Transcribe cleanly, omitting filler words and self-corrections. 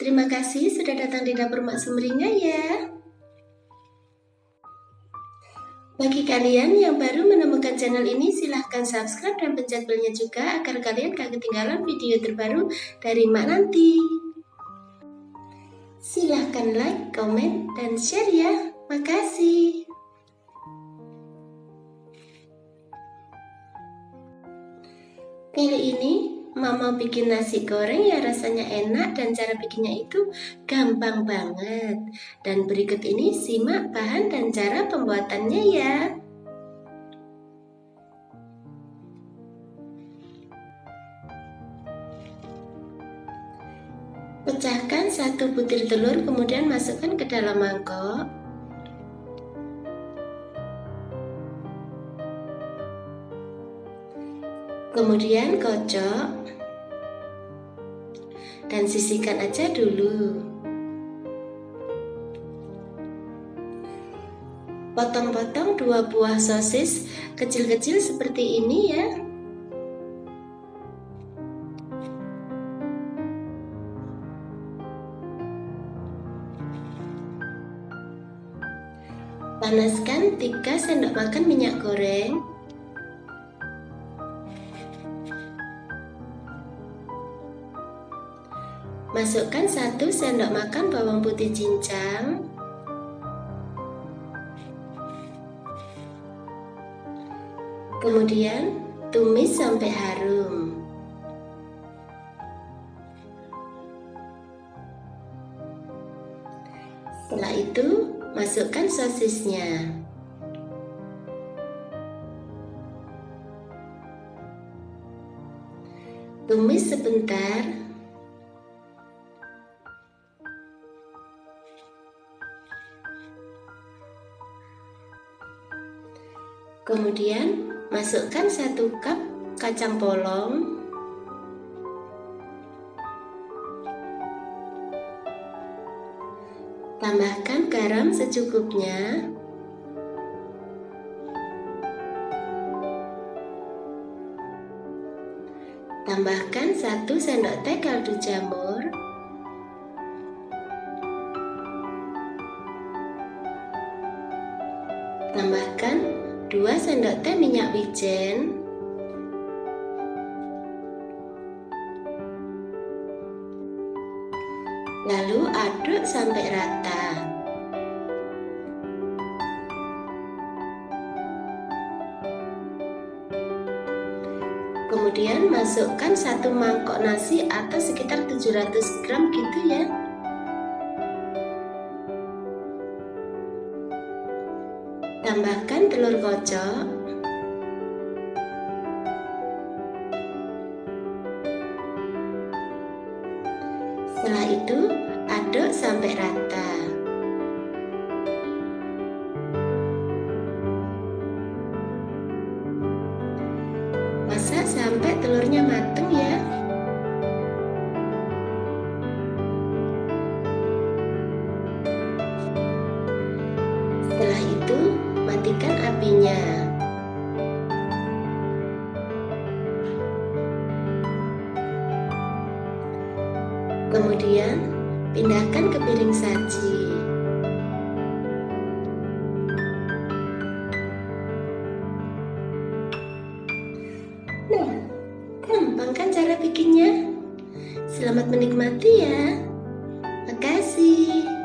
Terima kasih sudah datang di dapur Mak Sumringah ya. Bagi kalian yang baru menemukan channel ini, silahkan subscribe dan pencet belnya juga agar kalian gak ketinggalan video terbaru dari Mak nanti. Silahkan like, komen, dan share ya. Makasih. Kali ini Mama bikin nasi goreng yang rasanya enak dan cara bikinnya itu gampang banget. Dan berikut ini simak bahan dan cara pembuatannya ya. Pecahkan 1 butir telur, kemudian masukkan ke dalam mangkok. Kemudian kocok dan sisihkan aja dulu. Potong-potong 2 buah sosis kecil-kecil seperti ini ya. Panaskan 3 sendok makan minyak goreng. Masukkan 1 sendok makan bawang putih cincang. Kemudian tumis sampai harum. Setelah itu masukkan sosisnya. Tumis sebentar. Kemudian masukkan 1 cup kacang polong. Tambahkan garam secukupnya. Tambahkan 1 sendok teh kaldu jamur. Tambahkan 2 sendok teh minyak wijen. Lalu aduk sampai rata. Kemudian masukkan 1 mangkok nasi atau sekitar 700 gram gitu ya. Tambahkan telur kocok. Setelah itu aduk sampai rata. Masak sampai telurnya matang ya. Setelah itu matikan apinya. Kemudian pindahkan ke piring saji. Nah, gampang kan cara bikinnya? Selamat menikmati ya. Makasih.